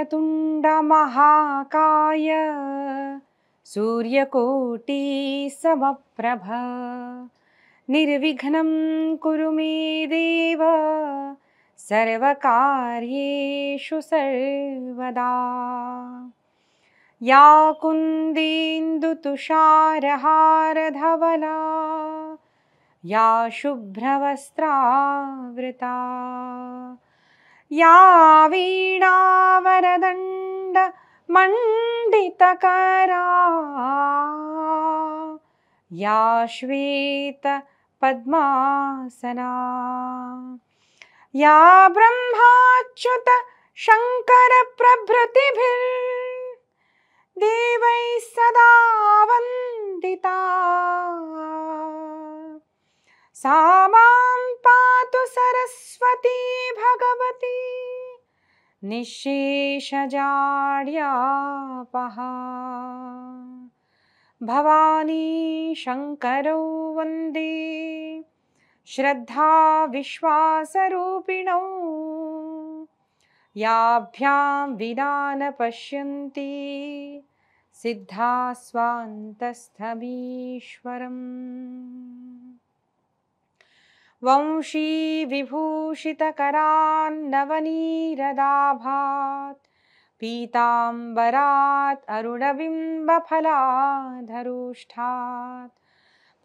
वक्रतुण्ड महाकाय सूर्यकोटि समप्रभ निर्विघ्नं कुरु मे देव सर्वकार्येषु सर्वदा। या कुन्देन्दुतुषारहारधवला या शुभ्रवस्त्रावृता या वीणावरदण्ड मण्डितकरा या श्वेत पद्मासना या ब्रह्माच्युत शंकर प्रभृतिभिर्देवैः सदा वन्दिता सा मां पातु सरस्वती भगवती निःशेषजाड्यापहा। भवानी शंकरौ वन्दे श्रद्धा विश्वासरूपिणौ याभ्यां विना न पश्यन्ति सिद्धा स्वान्तस्थमीश्वरम्। वंशी विभूषितकरान्नवनीरदाभात् पीताम्बरात् अरुणबिम्बफलाधरोष्ठात्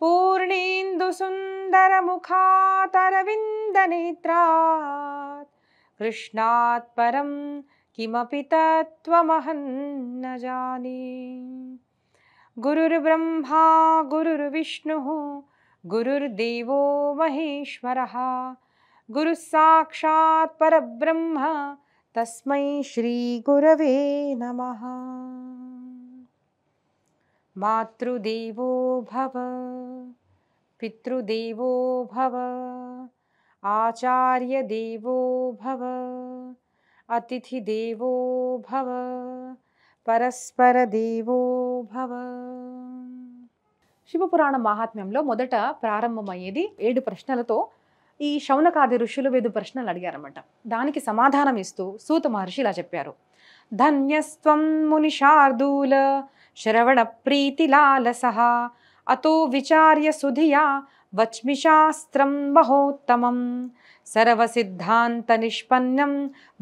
पूर्णेन्दुसुन्दरमुखातरविन्दनेत्रात् कृष्णात् परं किमपि तत्त्वमहं न जाने। गुरुर्ब्रह्मा गुरुर्विष्णुः गुरुर्देवो महेश्वरः गुरुः साक्षात् परब्रह्म तस्मै श्री गुरवे नमः। मातृदेवो भव पितृदेवो भव आचार्यदेवो भव अतिथिदेवो भव परस्परदेवो भव। శివపురాణ మహాత్మ్యంలో మొదట ప్రారంభమయ్యేది 7 ప్రశ్నలతో ఈ శౌనకాది ఋషులు 5 ప్రశ్నలు అడిగారన్నమాట. దానికి సమాధానం ఇస్తూ సూత మహర్షి ఇలా చెప్పారు. ధన్యస్త్వం మునిశార్దూల శ్రవణ ప్రీతిలాలసః అతో విచార్య సుధియా వచ్మి శాస్త్రం మహోత్తమం సర్వసిద్ధాంత నిష్పన్నం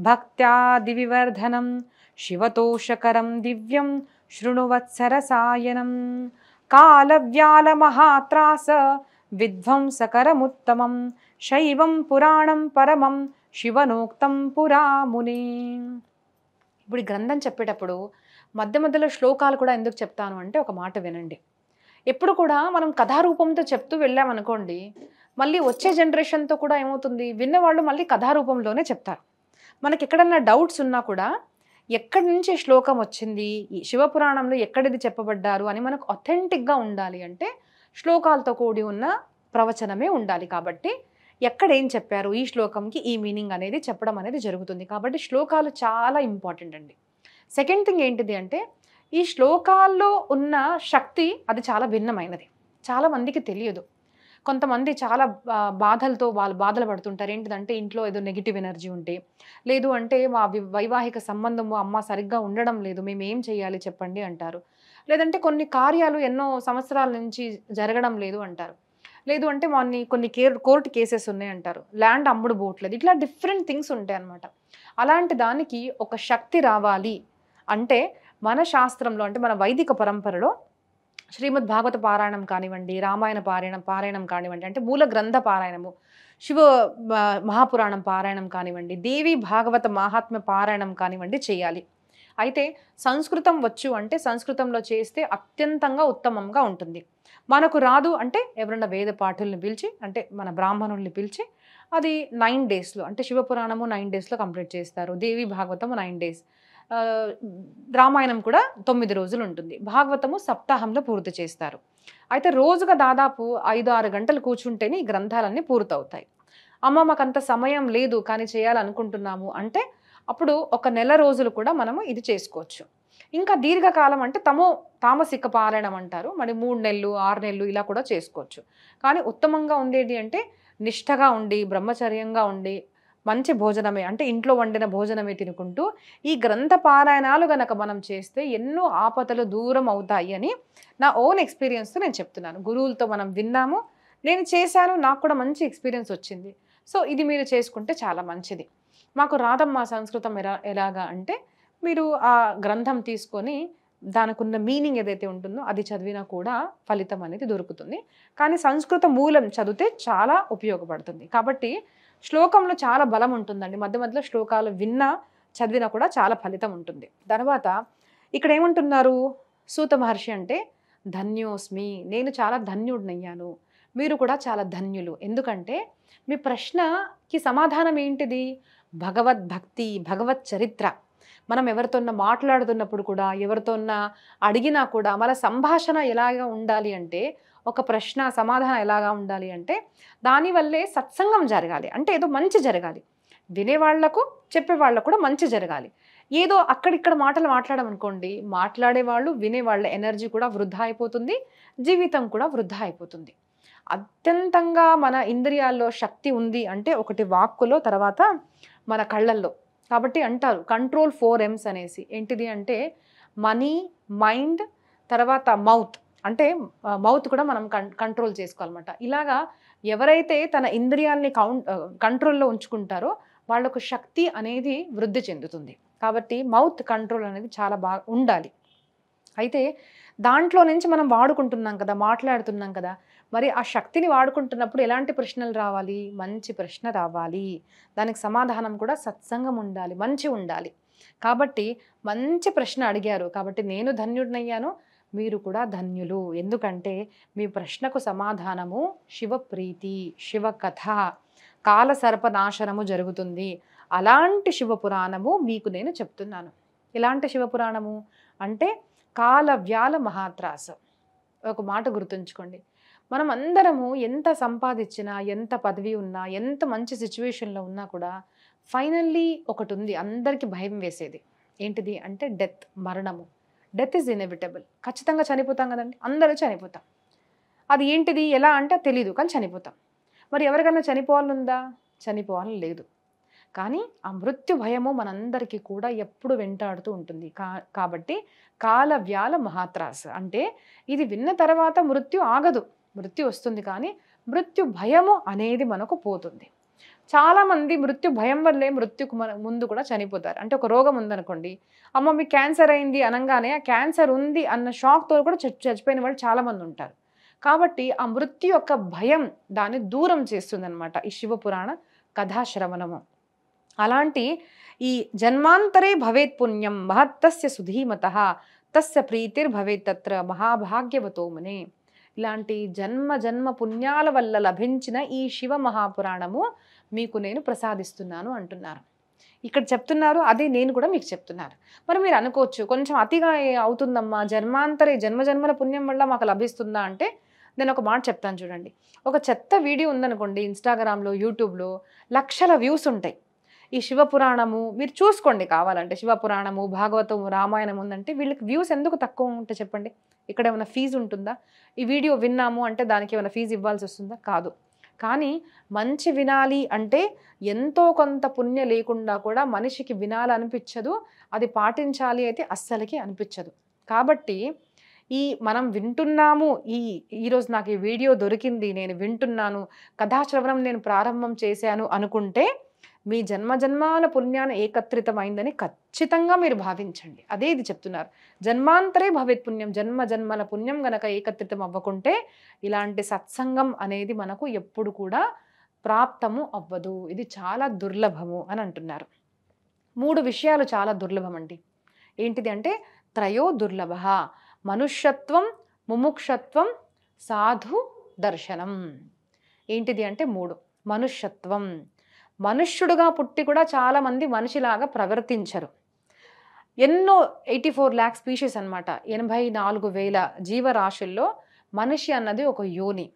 భక్త్యాది వివర్ధనం శివతోషకరం దివ్యం శృణువత్సరసాయనం కాలవ్యాల మహాత్రాస విధ్వంసకరముత్తమం శైవం పురాణం పరమం శివనోక్తం పురామునే. ఇప్పుడు ఈ గ్రంథం చెప్పేటప్పుడు మధ్య మధ్యలో శ్లోకాలు కూడా ఎందుకు చెప్తాను అంటే ఒక మాట వినండి. ఎప్పుడు కూడా మనం కథారూపంతో చెప్తూ వెళ్ళామనుకోండి, మళ్ళీ వచ్చే జనరేషన్తో కూడా ఏమవుతుంది, విన్నవాళ్ళు మళ్ళీ కథారూపంలోనే చెప్తారు. మనకి ఎక్కడన్నా డౌట్స్ ఉన్నా కూడా ఎక్కడి నుంచి శ్లోకం వచ్చింది, ఈ శివపురాణంలో ఎక్కడిది చెప్పబడ్డారు అని మనకు అథెంటిక్గా ఉండాలి అంటే శ్లోకాలతో కూడి ఉన్న ప్రవచనమే ఉండాలి. కాబట్టి ఎక్కడేం చెప్పారు, ఈ శ్లోకంకి ఈ మీనింగ్ అనేది చెప్పడం అనేది జరుగుతుంది. కాబట్టి శ్లోకాలు చాలా ఇంపార్టెంట్ అండి. సెకండ్ థింగ్ ఏంటిది అంటే ఈ శ్లోకాల్లో ఉన్న శక్తి అది చాలా భిన్నమైనది. చాలామందికి తెలియదు. కొంతమంది చాలా బాధలతో వాళ్ళు బాధలు పడుతుంటారు. ఏంటిదంటే ఇంట్లో ఏదో నెగిటివ్ ఎనర్జీ ఉంటే, లేదు అంటే మా వైవాహిక సంబంధము అమ్మ సరిగ్గా ఉండడం లేదు, మేము ఏం చేయాలి చెప్పండి అంటారు. లేదంటే కొన్ని కార్యాలు ఎన్నో సంవత్సరాల నుంచి జరగడం లేదు అంటారు. లేదు అంటే కొన్ని కోర్టు కేసెస్ ఉన్నాయి అంటారు. ల్యాండ్ అమ్ముడు పోవట్లేదు. ఇట్లా డిఫరెంట్ థింగ్స్ ఉంటాయి అన్నమాట. అలాంటి దానికి ఒక శక్తి రావాలి అంటే మన శాస్త్రంలో అంటే మన వైదిక పరంపరలో శ్రీమద్ భాగవత పారాయణం కానివ్వండి, రామాయణ పారాయణం కానివ్వండి, అంటే మూల గ్రంథ పారాయణము, శివ మహాపురాణం పారాయణం కానివ్వండి, దేవి భాగవత మహాత్మ్య పారాయణం కానివ్వండి చేయాలి. అయితే సంస్కృతం వచ్చు అంటే సంస్కృతంలో చేస్తే అత్యంతంగా ఉత్తమంగా ఉంటుంది. మనకు రాదు అంటే ఎవరన్నా వేద పాఠుల్ని పిలిచి, అంటే మన బ్రాహ్మణుల్ని పిలిచి అది 9 డేస్లో అంటే శివపురాణము 9 డేస్లో కంప్లీట్ చేస్తారు. దేవి భాగవతము 9 డేస్, రామాయణం కూడా 9 రోజులు ఉంటుంది. భాగవతము సప్తాహంలో పూర్తి చేస్తారు. అయితే రోజుగా దాదాపు 5-6 గంటలు కూర్చుంటేనే ఈ గ్రంథాలన్నీ పూర్తవుతాయి. అమ్మ మాకంత సమయం లేదు కానీ చేయాలనుకుంటున్నాము అంటే అప్పుడు ఒక నెల రోజులు కూడా మనము ఇది చేసుకోవచ్చు. ఇంకా దీర్ఘకాలం అంటే తామసిక పారాయణం అంటారు. మరి 3 నెలలు 6 నెలలు ఇలా కూడా చేసుకోవచ్చు. కానీ ఉత్తమంగా ఉండేది అంటే నిష్ఠగా ఉండి బ్రహ్మచర్యంగా ఉండి మంచి భోజనమే అంటే ఇంట్లో వండిన భోజనమే తినుకుంటూ ఈ గ్రంథ పారాయణాలు గనక మనం చేస్తే ఎన్నో ఆపదలు దూరం అవుతాయి అని నా ఓన్ ఎక్స్పీరియన్స్తో నేను చెప్తున్నాను. గురువులతో మనం విన్నాము, నేను చేశాను, నాకు కూడా మంచి ఎక్స్పీరియన్స్ వచ్చింది. సో ఇది మీరు చేసుకుంటే చాలా మంచిది. మాకు రాదమ్మా సంస్కృతం ఎలాగా అంటే మీరు ఆ గ్రంథం తీసుకొని దానికి ఉన్న మీనింగ్ ఏదైతే ఉంటుందో అది చదివినా కూడా ఫలితం అనేది దొరుకుతుంది. కానీ సంస్కృత మూలం చదివితే చాలా ఉపయోగపడుతుంది. కాబట్టి శ్లోకంలో చాలా బలం ఉంటుందండి. మధ్య మధ్యలో శ్లోకాలు విన్నా చదివినా కూడా చాలా ఫలితం ఉంటుంది. తర్వాత ఇక్కడ ఏమంటున్నారు సూత మహర్షి అంటే, ధన్యోస్మి, నేను చాలా ధన్యుడినయ్యాను, మీరు కూడా చాలా ధన్యులు. ఎందుకంటే మీ ప్రశ్నకి సమాధానం ఏంటిది? భగవద్భక్తి, భగవత్ చరిత్ర. మనం ఎవరితోన్నా మాట్లాడుతున్నప్పుడు కూడా, ఎవరితోన్నా అడిగినా కూడా మన సంభాషణ ఎలాగా ఉండాలి అంటే, ఒక ప్రశ్న సమాధానం ఎలాగా ఉండాలి అంటే దానివల్లే సత్సంగం జరగాలి. అంటే ఏదో మంచి జరగాలి, వినేవాళ్లకు చెప్పేవాళ్ళకు కూడా మంచి జరగాలి. ఏదో అక్కడిక్కడ మాటలు మాట్లాడమనుకోండి, మాట్లాడేవాళ్ళు వినేవాళ్ళ ఎనర్జీ కూడా వృధా అయిపోతుంది, జీవితం కూడా వృధా అయిపోతుంది. అత్యంతంగా మన ఇంద్రియాల్లో శక్తి ఉంది అంటే ఒకటి వాక్కులో, తర్వాత మన కళ్ళల్లో. కాబట్టి అంటారు కంట్రోల్ 4 M's అనేసి. ఏంటిది అంటే మనీ, మైండ్, తర్వాత మౌత్. అంటే మౌత్ కూడా మనం కంట్రోల్ చేసుకోవాలన్నమాట. ఇలాగా ఎవరైతే తన ఇంద్రియాల్ని కంట్రోల్లో ఉంచుకుంటారో వాళ్ళకు శక్తి అనేది వృద్ధి చెందుతుంది. కాబట్టి మౌత్ కంట్రోల్ అనేది చాలా బాగా ఉండాలి. అయితే దాంట్లో నుంచి మనం వాడుకుంటున్నాం కదా, మాట్లాడుతున్నాం కదా, మరి ఆ శక్తిని వాడుకుంటున్నప్పుడు ఎలాంటి ప్రశ్నలు రావాలి? మంచి ప్రశ్న రావాలి, దానికి సమాధానం కూడా సత్సంగం ఉండాలి, మంచి ఉండాలి. కాబట్టి మంచి ప్రశ్న అడిగారు, కాబట్టి నేను ధన్యుడినయ్యాను, మీరు కూడా ధన్యులు. ఎందుకంటే మీ ప్రశ్నకు సమాధానము శివప్రీతి, శివకథ, కాల సర్పనాశనము జరుగుతుంది. అలాంటి శివపురాణము మీకు నేను చెప్తున్నాను. ఇలాంటి శివపురాణము అంటే కాలవ్యాల మహాత్రాస. ఒక మాట గుర్తుంచుకోండి, మనం అందరము ఎంత సంపాదించినా, ఎంత పదవి ఉన్నా, ఎంత మంచి సిచ్యువేషన్లో ఉన్నా కూడా ఫైనల్లీ ఒకటి ఉంది అందరికీ భయం వేసేది. ఏంటిది అంటే డెత్, మరణము. Death is inevitable. ఖచ్చితంగా చనిపోతాం కదండి, అందరూ చనిపోతాం. అది ఏంటిది ఎలా అంటే తెలీదు, కానీ చనిపోతాం. మరి ఎవరికైనా చనిపోవాలనుందా? చనిపోవాలని లేదు. కానీ ఆ మృత్యు భయము మనందరికీ కూడా ఎప్పుడు వెంటాడుతూ ఉంటుంది. కాబట్టి కాలవ్యాల మహాత్రాస అంటే ఇది విన్న తర్వాత మృత్యు ఆగదు, మృత్యు వస్తుంది, కానీ మృత్యు భయము అనేది మనకు పోతుంది. చాలామంది మృత్యు భయం వల్లే మృత్యుకు ముందు కూడా చనిపోతారు. అంటే ఒక రోగం ఉందనుకోండి, అమ్మ మీకు క్యాన్సర్ అయింది అనగానే ఆ క్యాన్సర్ ఉంది అన్న షాక్తో కూడా చచ్చిపోయిన వాళ్ళు చాలామంది ఉంటారు. కాబట్టి ఆ మృత్యు యొక్క భయం దాన్ని దూరం చేస్తుంది అనమాట ఈ శివపురాణ కథాశ్రవణము. అలాంటి ఈ జన్మాంతరే భవేత్ పుణ్యం మహత్తస్య సుధీమతః తస్య ప్రీతిర్ భవేత్ తత్ర మహాభాగ్యవతో మునే. ఇలాంటి జన్మ జన్మ పుణ్యాల వల్ల లభించిన ఈ శివ మహాపురాణము మీకు నేను ప్రసాదిస్తున్నాను అంటున్నారు. ఇక్కడ చెప్తున్నారు, అదే నేను కూడా మీకు చెప్తున్నారు. మరి మీరు అనుకోవచ్చు కొంచెం అతిగా అవుతుందమ్మా, జన్మాంతరే జన్మజన్మల పుణ్యం వల్ల మాకు లభిస్తుందా అంటే, నేను ఒక మాట చెప్తాను చూడండి. ఒక చెత్త వీడియో ఉందనుకోండి, ఇన్స్టాగ్రామ్లో, యూట్యూబ్లో లక్షల వ్యూస్ ఉంటాయి. ఈ శివపురాణము మీరు చూసుకోండి కావాలంటే, శివపురాణము, భాగవతం, రామాయణం ఉందంటే వీళ్ళకి వ్యూస్ ఎందుకు తక్కువ ఉంటే చెప్పండి? ఇక్కడ ఏమైనా ఫీజు ఉంటుందా? ఈ వీడియో విన్నాము అంటే దానికి ఏమైనా ఫీజు ఇవ్వాల్సి వస్తుందా? కాదు. కానీ మంచి వినాలి అంటే ఎంతో కొంత పుణ్య లేకుండా కూడా మనిషికి వినాలనిపించదు, అది పాటించాలి అయితే అస్సలకి అనిపించదు. కాబట్టి మనం వింటున్నాము, ఈరోజు నాకు ఈ వీడియో దొరికింది, నేను వింటున్నాను, కథాశ్రవణం నేను ప్రారంభం చేశాను అనుకుంటే మీ జన్మజన్మాల పుణ్యాన ఏకత్రితమైందని ఖచ్చితంగా మీరు భావించండి. అదే ఇది చెప్తున్నారు, జన్మాంతరే భవేత్ పుణ్యం, జన్మ జన్మల పుణ్యం గనక ఏకత్రితం అవ్వకుంటే ఇలాంటి సత్సంగం అనేది మనకు ఎప్పుడు కూడా ప్రాప్తము అవ్వదు, ఇది చాలా దుర్లభము అని అంటున్నారు. 3 విషయాలు చాలా దుర్లభం అండి. ఏంటిది అంటే త్రయో దుర్లభ, మనుష్యత్వం, ముముక్షత్వం, సాధు దర్శనం. ఏంటిది అంటే 3. మనుష్యత్వం, మనుష్యుడుగా పుట్టి కూడా చాలామంది మనిషిలాగా ప్రవర్తించరు. ఎన్నో 84 lakh స్పీషీస్ అనమాట, 84,000 జీవరాశుల్లో మనిషి అన్నది ఒక యోని.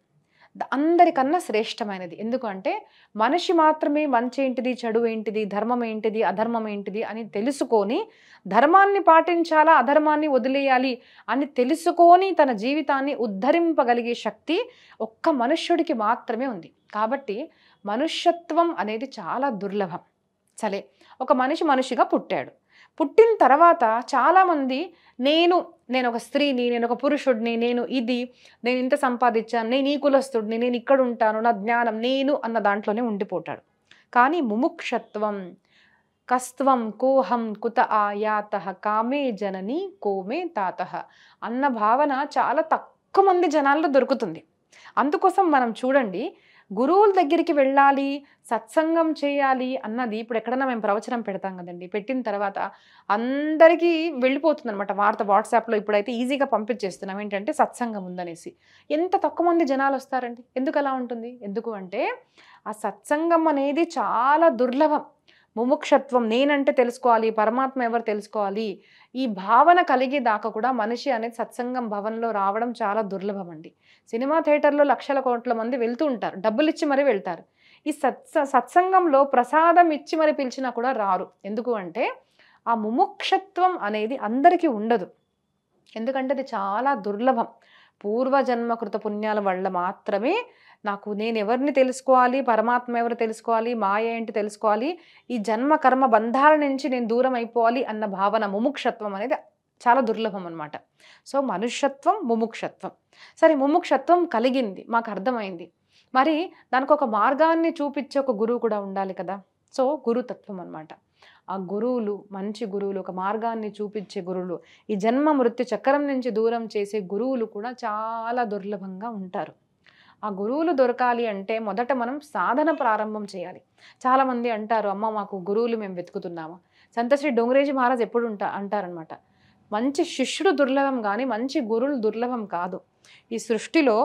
అందరికన్నా శ్రేష్టమైనది. ఎందుకంటే మనిషి మాత్రమే మంచి ఏంటిది, చెడు ఏంటిది, ధర్మం ఏంటిది, అధర్మం ఏంటిది అని తెలుసుకొని ధర్మాన్ని పాటించాలా, అధర్మాన్ని వదిలేయాలి అని తెలుసుకొని తన జీవితాన్ని ఉద్ధరింపగలిగే శక్తి ఒక్క మనుష్యుడికి మాత్రమే ఉంది. కాబట్టి మనుష్యత్వం అనేది చాలా దుర్లభం. సరే, ఒక మనిషిగా పుట్టాడు. పుట్టిన తర్వాత చాలామంది నేను ఒక స్త్రీని, నేను ఒక పురుషుడిని, నేను ఇంత సంపాదించాను, నేను ఈ కులస్తుడిని, నేను ఇక్కడ ఉంటాను, నా జ్ఞానం నేను అన్న దాంట్లోనే ఉండిపోతాడు. కానీ ముముక్షత్వం, కస్త్వం కోహం కుత ఆయాతః కామే జనని కోమే తాతః అన్న భావన చాలా తక్కువ మంది జనాల్లో దొరుకుతుంది. అందుకోసం మనం చూడండి, గురువుల దగ్గరికి వెళ్ళాలి, సత్సంగం చేయాలి అన్నది ఇప్పుడు ఎక్కడన్నా మేము ప్రవచనం పెడతాం కదండి, పెట్టిన తర్వాత అందరికీ వెళ్ళిపోతుంది అనమాట వార్త. వాట్సాప్లో ఇప్పుడైతే ఈజీగా పంపించేస్తున్నాం ఏంటంటే సత్సంగం ఉందనేసి. ఎంత తక్కువ మంది జనాలు వస్తారండి. ఎందుకు అలా ఉంటుంది? ఎందుకు అంటే ఆ సత్సంగం అనేది చాలా దుర్లభం. ముముక్షత్వం, నేనంటే తెలుసుకోవాలి, పరమాత్మ ఎవరు తెలుసుకోవాలి, ఈ భావన కలిగేదాకా కూడా మనిషి అనేది సత్సంగం భవన్లో రావడం చాలా దుర్లభం అండి. సినిమా థియేటర్లో లక్షల కోట్ల మంది వెళ్తూ ఉంటారు, డబ్బులు ఇచ్చి మరీ వెళ్తారు. ఈ సత్సంగంలో ప్రసాదం ఇచ్చి మరి పిలిచినా కూడా రారు. ఎందుకు అంటే ఆ ముముక్షత్వం అనేది అందరికీ ఉండదు. ఎందుకంటే అది చాలా దుర్లభం. పూర్వజన్మ కృత పుణ్యాల వల్ల మాత్రమే నేను ఎవరిని తెలుసుకోవాలి, పరమాత్మ ఎవరు తెలుసుకోవాలి, మాయ ఏంటి తెలుసుకోవాలి, ఈ జన్మ కర్మ బంధాల నుంచి నేను దూరం అయిపోవాలి అన్న భావన, ముముక్షత్వం అనేది చాలా దుర్లభం అనమాట. సో మనుష్యత్వం, ముముక్షత్వం. సరే, ముముక్షత్వం కలిగింది, మాకు అర్థమైంది. మరి దానికి ఒక మార్గాన్ని చూపించే ఒక గురువు కూడా ఉండాలి కదా. సో గురుతత్వం అనమాట. ఆ గురువులు, మంచి గురువులు, ఒక మార్గాన్ని చూపించే గురువులు, ఈ జన్మ మృత్యు చక్రం నుంచి దూరం చేసే గురువులు కూడా చాలా దుర్లభంగా ఉంటారు. ఆ గురువులు దొరకాలి అంటే మొదట మనం సాధన ప్రారంభం చేయాలి. చాలామంది అంటారు, అమ్మ మాకు గురువులు మేము వెతుకుతున్నాము. సంతశ్రీ డోంగరేజీ మహారాజ్ ఎప్పుడు అంటారనమాట, మంచి శిష్యుడు దుర్లభం కానీ మంచి గురువులు దుర్లభం కాదు. ఈ సృష్టిలో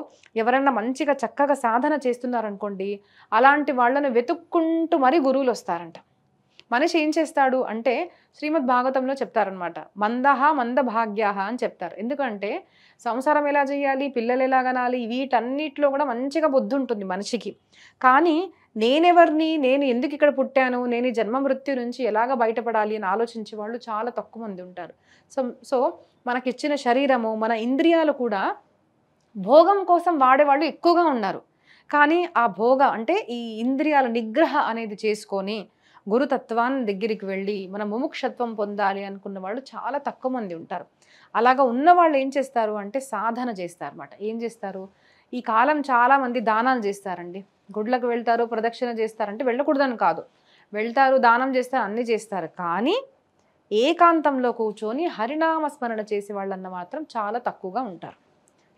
ఎవరన్నా మంచిగా చక్కగా సాధన చేస్తున్నారనుకోండి, అలాంటి వాళ్ళను వెతుక్కుంటూ మరీ గురువులు వస్తారంట. మనిషి ఏం చేస్తాడు అంటే శ్రీమద్ భాగవతంలో చెప్తారనమాట, మందహ మంద భాగ్యాహ అని చెప్తారు. ఎందుకంటే సంసారం ఎలా చేయాలి, పిల్లలు ఎలా కనాలి, వీటన్నిటిలో కూడా మంచిగా బుద్ధి ఉంటుంది మనిషికి. కానీ నేనెవరిని, నేను ఎందుకు ఇక్కడ పుట్టాను, నేను ఈ జన్మ మృత్యు నుంచి ఎలాగ బయటపడాలి అని ఆలోచించే వాళ్ళు చాలా తక్కువ మంది ఉంటారు. సో మనకిచ్చిన శరీరము, మన ఇంద్రియాలు కూడా భోగం కోసం వాడేవాళ్ళు ఎక్కువగా ఉన్నారు. కానీ ఆ అంటే ఈ ఇంద్రియాల నిగ్రహ అనేది చేసుకొని గురుతత్వాన్ని దగ్గరికి వెళ్ళి మన ముముక్షత్వం పొందాలి అనుకున్న వాళ్ళు చాలా తక్కువ మంది ఉంటారు. అలాగా ఉన్న వాళ్ళు ఏం చేస్తారు అంటే సాధన చేస్తారన్నమాట. ఏం చేస్తారు, ఈ కాలం చాలామంది దానాలు చేస్తారండి, గుడ్లకు వెళ్తారు, ప్రదక్షిణ చేస్తారంటే వెళ్ళకూడదని కాదు, వెళ్తారు, దానం చేస్తారు, అన్నీ చేస్తారు. కానీ ఏకాంతంలో కూర్చొని హరినామ స్మరణ చేసే వాళ్ళన్న మాత్రం చాలా తక్కువగా ఉంటారు.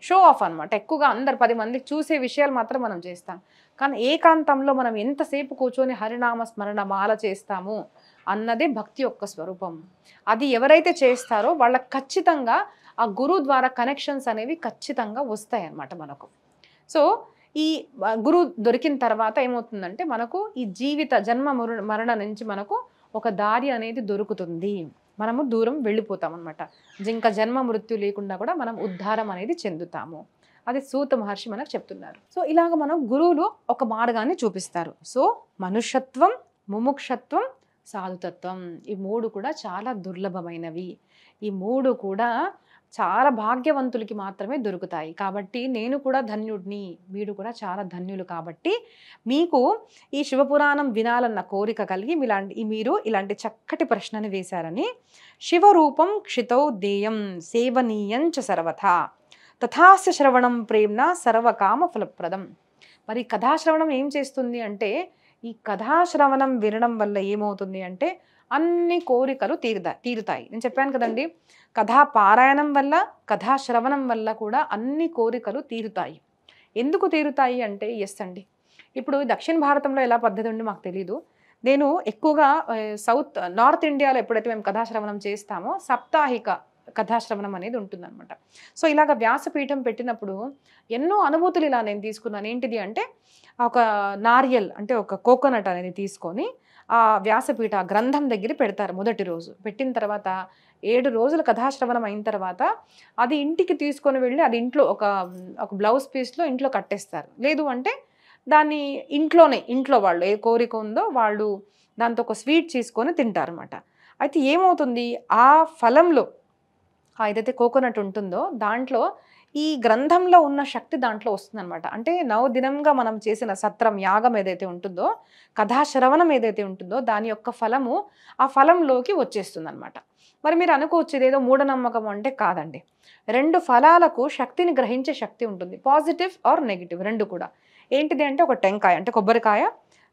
షో ఆఫ్ అనమాట. ఎక్కువగా అందరు 10 మంది చూసే విషయాలు మాత్రం మనం చేస్తాం. కానీ ఏకాంతంలో మనం ఎంతసేపు కూర్చొని హరినామ స్మరణ మాల చేస్తాము అన్నదే భక్తి యొక్క స్వరూపం. అది ఎవరైతే చేస్తారో వాళ్ళకి ఖచ్చితంగా ఆ గురువు ద్వారా కనెక్షన్స్ అనేవి ఖచ్చితంగా వస్తాయి అన్నమాట మనకు. సో ఈ గురువు దొరికిన తర్వాత ఏమవుతుందంటే మనకు ఈ జీవిత జన్మ మరణ నుంచి మనకు ఒక దారి అనేది దొరుకుతుంది. మనము దూరం వెళ్ళిపోతాం అనమాట. ఇంకా జన్మ మృత్యు లేకుండా కూడా మనం ఉద్ధారం అనేది చెందుతాము. అది సూత మహర్షి మనకు చెప్తున్నారు. సో ఇలాగ మనం గురువులు ఒక మార్గాన్ని చూపిస్తారు. సో మనుష్యత్వం, ముముక్షత్వం, సాధుతత్వం, ఈ 3 కూడా చాలా దుర్లభమైనవి. ఈ 3 కూడా చాలా భాగ్యవంతులకి మాత్రమే దొరుకుతాయి. కాబట్టి నేను కూడా ధన్యుడిని, మీరు కూడా చాలా ధన్యులు. కాబట్టి మీకు ఈ శివపురాణం వినాలన్న కోరిక కలిగి మీరు ఇలాంటి చక్కటి ప్రశ్నని వేశారని. శివరూపం క్షితౌ దేయం సేవనీయం చ సర్వథా తథాస్య శ్రవణం ప్రేమ్న సర్వకామ ఫలప్రదం. మరి కథాశ్రవణం ఏం చేస్తుంది అంటే, ఈ కథాశ్రవణం వినడం వల్ల ఏమవుతుంది అంటే అన్ని కోరికలు తీరుతాయి. నేను చెప్పాను కదండి, కథా పారాయణం వల్ల, కథాశ్రవణం వల్ల కూడా అన్ని కోరికలు తీరుతాయి. ఎందుకు తీరుతాయి అంటే ఎస్ అండి, ఇప్పుడు దక్షిణ భారతంలో ఎలా పద్ధతి ఉండి మాకు తెలీదు. నేను ఎక్కువగా నార్త్ ఇండియాలో ఎప్పుడైతే మేము కథాశ్రవణం చేస్తామో సాప్తాహిక కథాశ్రవణం అనేది ఉంటుందన్నమాట. సో ఇలాగ వ్యాసపీఠం పెట్టినప్పుడు ఎన్నో అనుభూతులు ఇలా నేను తీసుకున్నాను. ఏంటిది అంటే ఒక నారియల్ అంటే ఒక కోకోనట్ అనేది తీసుకొని ఆ వ్యాసపీఠ గ్రంథం దగ్గర పెడతారు మొదటి రోజు. పెట్టిన తర్వాత 7 రోజుల కథాశ్రవణం అయిన తర్వాత అది ఇంటికి తీసుకొని వెళ్ళి అది ఇంట్లో ఒక బ్లౌజ్ పీస్లో ఇంట్లో కట్టేస్తారు. లేదు అంటే దాన్ని ఇంట్లో వాళ్ళు ఏ కోరిక ఉందో వాళ్ళు దాంతో ఒక స్వీట్ చేసుకొని తింటారన్నమాట. అయితే ఏమవుతుంది, ఆ ఫలంలో ఏదైతే కోకోనట్ ఉంటుందో దాంట్లో ఈ గ్రంథంలో ఉన్న శక్తి దాంట్లో వస్తుందన్నమాట. అంటే నవదినంగా మనం చేసిన సత్రం యాగం ఏదైతే ఉంటుందో, కథాశ్రవణం ఏదైతే ఉంటుందో దాని యొక్క ఫలము ఆ ఫలంలోకి వచ్చేస్తుంది అనమాట. మరి మీరు అనుకోవచ్చు ఇదేదో మూఢనమ్మకం అంటే కాదండి. 2 ఫలాలకు శక్తిని గ్రహించే శక్తి ఉంటుంది, పాజిటివ్ ఆర్ నెగిటివ్ 2 కూడా. ఏంటిది అంటే ఒక టెంకాయ అంటే కొబ్బరికాయ,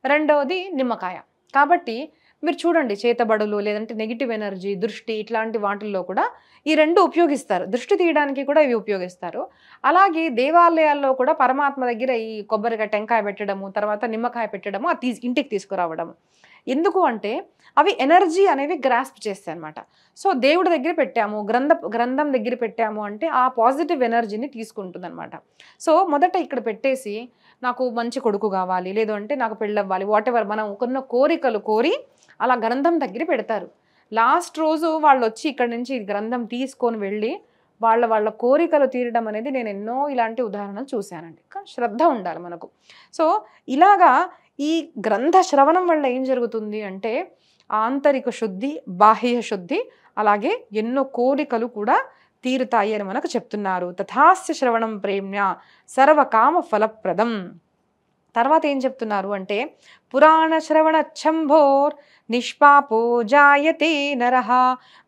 రెండవది నిమ్మకాయ. కాబట్టి మీరు చూడండి చేతబడులు లేదంటే నెగిటివ్ ఎనర్జీ, దృష్టి ఇట్లాంటి వాటిల్లో కూడా ఈ 2 ఉపయోగిస్తారు. దృష్టి తీయడానికి కూడా ఇవి ఉపయోగిస్తారు. అలాగే దేవాలయాల్లో కూడా పరమాత్మ దగ్గర ఈ కొబ్బరికాయ టెంకాయ పెట్టడము, తర్వాత నిమ్మకాయ పెట్టడము, అది ఇంటికి తీసుకురావడము. ఎందుకు అంటే అవి ఎనర్జీ అనేవి గ్రాస్ప్ చేస్తాయి అనమాట. సో దేవుడి దగ్గర పెట్టాము, గ్రంథం దగ్గర పెట్టాము అంటే ఆ పాజిటివ్ ఎనర్జీని తీసుకుంటుంది అనమాట. సో మొదట ఇక్కడ పెట్టేసి నాకు మంచి కొడుకు కావాలి, లేదు అంటే నాకు పెళ్ళవ్వాలి, వాట్ ఎవర్ మనం కొన్న కోరికలు కోరి అలా గ్రంథం దగ్గర పెడతారు. లాస్ట్ రోజు వాళ్ళు వచ్చి ఇక్కడ నుంచి గ్రంథం తీసుకొని వెళ్ళి వాళ్ళ కోరికలు తీరడం అనేది నేను ఎన్నో ఇలాంటి ఉదాహరణలు చూశానండి. కానీ శ్రద్ధ ఉండాలి మనకు. సో ఇలాగా ఈ గ్రంథ శ్రవణం వల్ల ఏం జరుగుతుంది అంటే ఆంతరిక శుద్ధి, బాహ్య శుద్ధి, అలాగే ఎన్నో కోరికలు కూడా తీరుతాయి అని మనకు చెప్తున్నారు. తథాస్య శ్రవణం ప్రేమ్య సర్వకామ ఫలప్రదం. తర్వాత ఏం చెప్తున్నారు అంటే పురాణ శ్రవణ ఛంభోర్ నిష్పాపో జాయతే నరః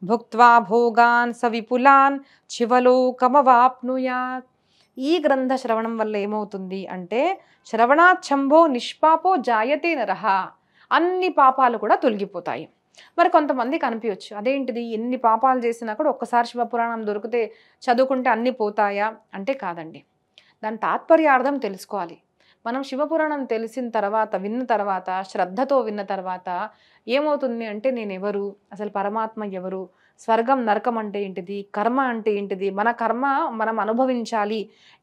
భుక్త్వా భోగాన్ సవిపులాన్ చివలోకమవాప్నుయాత్. ఈ గ్రంథ శ్రవణం వల్ల ఏమవుతుంది అంటే శ్రవణాఛంభో నిష్పాపో జాయతే నరః, అన్ని పాపాలు కూడా తొలగిపోతాయి. మరి కొంతమందికి అనిపించవచ్చు అదేంటిది ఎన్ని పాపాలు చేసినా కూడా ఒక్కసారి శివపురాణం దొరికితే చదువుకుంటే అన్నీ పోతాయా అంటే కాదండి. దాని తాత్పర్యార్థం తెలుసుకోవాలి. మనం శివపురాణం తెలిసిన తర్వాత విన్న తర్వాత శ్రద్ధతో విన్న తర్వాత ఏమవుతుంది అంటే నేను ఎవరు, అసలు పరమాత్మ ఎవరు, స్వర్గం నరకం అంటే ఏంటిది, కర్మ అంటే ఏంటిది, మన కర్మ మనం అనుభవించాలి,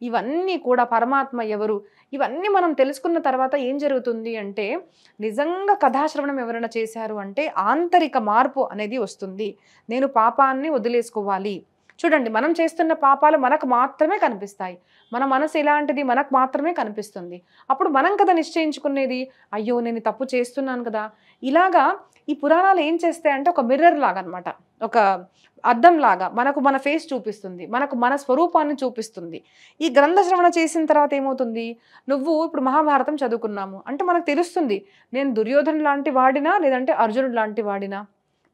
ఇవన్నీ కూడా పరమాత్మ ఎవరు, ఇవన్నీ మనం తెలుసుకున్న తర్వాత ఏం జరుగుతుంది అంటే నిజంగా కథాశ్రవణం ఎవరైనా చేశారు అంటే ఆంతరిక మార్పు అనేది వస్తుంది. నేను పాపాన్ని వదిలేసుకోవాలి. చూడండి మనం చేస్తున్న పాపాలు మనకు మాత్రమే కనిపిస్తాయి, మన మనసు ఎలాంటిది మనకు మాత్రమే కనిపిస్తుంది. అప్పుడు మనం కదా నిశ్చయించుకునేది, అయ్యో నేను తప్పు చేస్తున్నాను కదా. ఇలాగా ఈ పురాణాలు ఏం చేస్తాయి అంటే ఒక మిర్రర్ లాగా అనమాట, ఒక అద్దం లాగా మనకు మన ఫేస్ చూపిస్తుంది, మనకు మన స్వరూపాన్ని చూపిస్తుంది. ఈ గ్రంథ శ్రవణ చేసిన తర్వాత ఏమవుతుంది, నువ్వు ఇప్పుడు మహాభారతం చదువుకున్నాము అంటే మనకు తెలుస్తుంది నేను దుర్యోధను లాంటి వాడినా లేదంటే అర్జునుడు లాంటి వాడినా,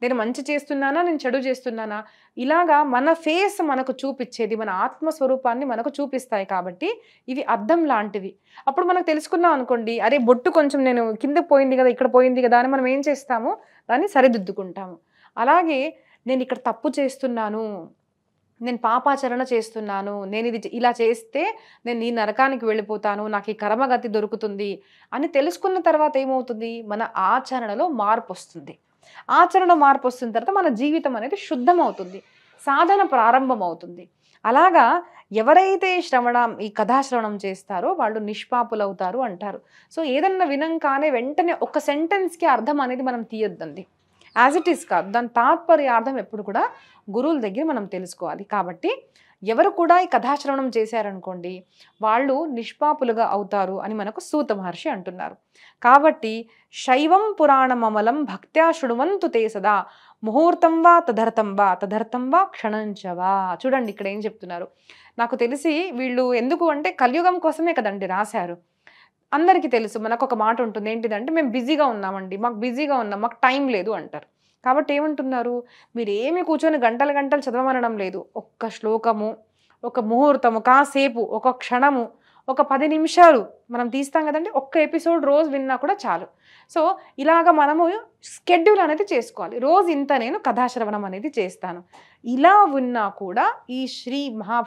నేను మంచి చేస్తున్నానా నేను చెడు చేస్తున్నానా, ఇలాగా మన ఫేస్ మనకు చూపించేది మన ఆత్మస్వరూపాన్ని మనకు చూపిస్తాయి. కాబట్టి ఇవి అద్దం లాంటివి. అప్పుడు మనకు తెలుసుకున్నాం అనుకోండి, అరే బొట్టు కొంచెం నేను కిందకి పోయింది కదా ఇక్కడ పోయింది కదా అని మనం ఏం చేస్తాము, దాన్ని సరిదిద్దుకుంటాము. అలాగే నేను ఇక్కడ తప్పు చేస్తున్నాను, నేను పాపాచరణ చేస్తున్నాను, నేను ఇది ఇలా చేస్తే నేను ఈ నరకానికి వెళ్ళిపోతాను, నాకు ఈ కర్మగతి దొరుకుతుంది అని తెలుసుకున్న తర్వాత ఏమవుతుంది, మన ఆచరణలో మార్పు వస్తుంది. ఆచరణ మార్పు వస్తున్న తర్వాత మన జీవితం అనేది శుద్ధం అవుతుంది, సాధన ప్రారంభం అవుతుంది. అలాగా ఎవరైతే ఈ కథాశ్రవణం చేస్తారో వాళ్ళు నిష్పాపులు అవుతారు అంటారు. సో ఏదన్నా వినంగానే వెంటనే ఒక సెంటెన్స్కి అర్థం అనేది మనం తీయొద్దండి, యాజ్ ఇట్ ఈస్ కాదు, దాని తాత్పర్యార్థం ఎప్పుడు కూడా గురువుల దగ్గర మనం తెలుసుకోవాలి. కాబట్టి ఎవరు కూడా ఈ కథాశ్రవణం చేశారనుకోండి వాళ్ళు నిష్పాపులుగా అవుతారు అని మనకు సూత మహర్షి అంటున్నారు. కాబట్టి శైవం పురాణం అమలం భక్త్యా శృణ్వంతు తే సదా ముహూర్తం వా తదర్థం వా క్షణంచవా. చూడండి ఇక్కడ ఏం చెప్తున్నారు, నాకు తెలిసి వీళ్ళు ఎందుకు అంటే కలియుగం కోసమే కదండి రాశారు. అందరికీ తెలుసు మనకు ఒక మాట ఉంటుంది, ఏంటిదంటే మేము బిజీగా ఉన్నామండి, మాకు టైం లేదు అంటారు. కాబట్టి ఏమంటున్నారు, మీరు ఏమి కూర్చొని గంటలు చదవమనడం లేదు, ఒక్క శ్లోకము, ఒక ముహూర్తము, కాసేపు, ఒక క్షణము, ఒక 10 నిమిషాలు మనం తీస్తాం కదండి, ఒక్క ఎపిసోడ్ రోజు విన్నా కూడా చాలు. సో ఇలాగ మనము స్కెడ్యూల్ అనేది చేసుకోవాలి, రోజు ఇంత నేను కథాశ్రవణం అనేది చేస్తాను. ఇలా విన్నా కూడా ఈ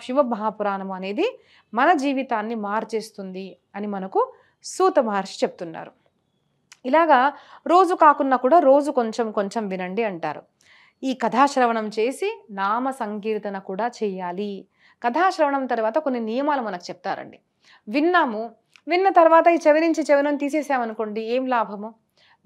శివ మహాపురాణం అనేది మన జీవితాన్ని మార్చేస్తుంది అని మనకు సూత మహర్షి చెప్తున్నారు. ఇలాగా రోజు కాకున్నా కూడా రోజు కొంచెం వినండి అంటారు. ఈ కథాశ్రవణం చేసి నామ సంకీర్తన కూడా చేయాలి. కథాశ్రవణం తర్వాత కొన్ని నియమాలు మనకు చెప్తారండి. విన్న తర్వాత ఈ చెవి నుంచి తీసేసామనుకోండి ఏం లాభము,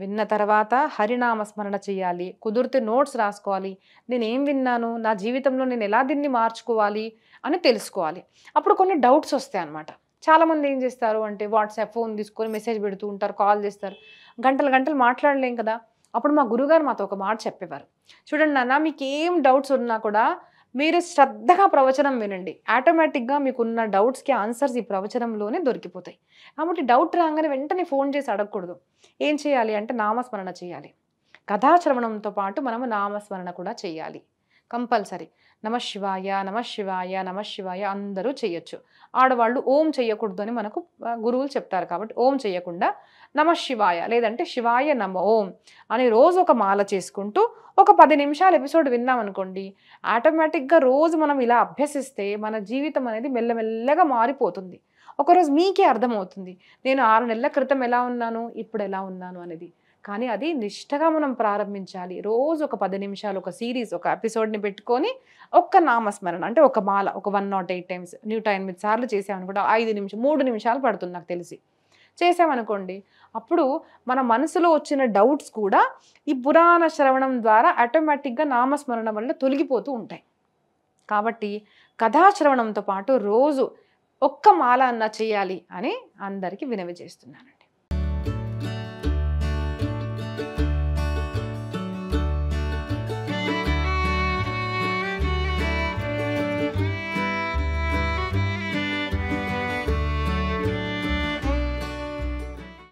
విన్న తర్వాత హరినామ స్మరణ చేయాలి, కుదిరితే నోట్స్ రాసుకోవాలి, నేను ఏం విన్నాను, నా జీవితంలో నేను ఎలా దీన్ని మార్చుకోవాలి అని తెలుసుకోవాలి. అప్పుడు కొన్ని డౌట్స్ వస్తాయి అన్నమాట. చాలామంది ఏం చేస్తారు అంటే వాట్సాప్ ఫోన్ తీసుకొని మెసేజ్ పెడుతూ ఉంటారు, కాల్ చేస్తారు, గంటలు గంటలు మాట్లాడలేం కదా. అప్పుడు మా గురుగారు మాతో ఒక మాట చెప్పేవారు, చూడండి నాన్న, మీకు ఏం డౌట్స్ ఉన్నా కూడా మీరు శ్రద్ధగా ప్రవచనం వినండి, ఆటోమేటిక్గా మీకున్న డౌట్స్కి ఆన్సర్స్ ఈ ప్రవచనంలోనే దొరికిపోతాయి. కాబట్టి డౌట్ రాగానే వెంటనే ఫోన్ చేసి అడగకూడదు. ఏం చేయాలి అంటే నామస్మరణ చేయాలి. కథాశ్రవణంతో పాటు మనము నామస్మరణ కూడా చేయాలి కంపల్సరీ. నమశివాయ నమశివాయ నమశివాయ అందరూ చేయొచ్చు. ఆడవాళ్ళు ఓం చేయకూడదు అని మనకు గురువులు చెప్తారు. కాబట్టి ఓం చేయకుండా నమశివాయ లేదంటే శివాయ నమ ఓం అని రోజు ఒక మాల చేసుకుంటూ ఒక 10 నిమిషాలు ఎపిసోడ్ విన్నామనుకోండి, ఆటోమేటిక్గా రోజు మనం ఇలా అభ్యసిస్తే మన జీవితం అనేది మెల్లమెల్లగా మారిపోతుంది. ఒకరోజు మీకే అర్థమవుతుంది, నేను 6 నెలల క్రితం ఎలా ఉన్నాను, ఇప్పుడు ఎలా ఉన్నాను అనేది. కానీ అది నిష్టగా మనం ప్రారంభించాలి. రోజు ఒక 10 నిమిషాలు ఒక సిరీస్, ఒక ఎపిసోడ్ని పెట్టుకొని ఒక్క నామస్మరణ అంటే ఒక మాల ఒక 108 టైమ్స్ 108 సార్లు చేసామనుకుంటే 5 నిమిషాలు 3 నిమిషాలు పడుతుంది నాకు తెలిసి. చేసామనుకోండి, అప్పుడు మన మనసులో వచ్చిన డౌట్స్ కూడా ఈ పురాణ శ్రవణం ద్వారా ఆటోమేటిక్గా నామస్మరణ వల్ల తొలగిపోతూ ఉంటాయి. కాబట్టి కథాశ్రవణంతో పాటు రోజు ఒక్క మాల అన్న చేయాలి అని అందరికీ వినవి చేస్తున్నాను.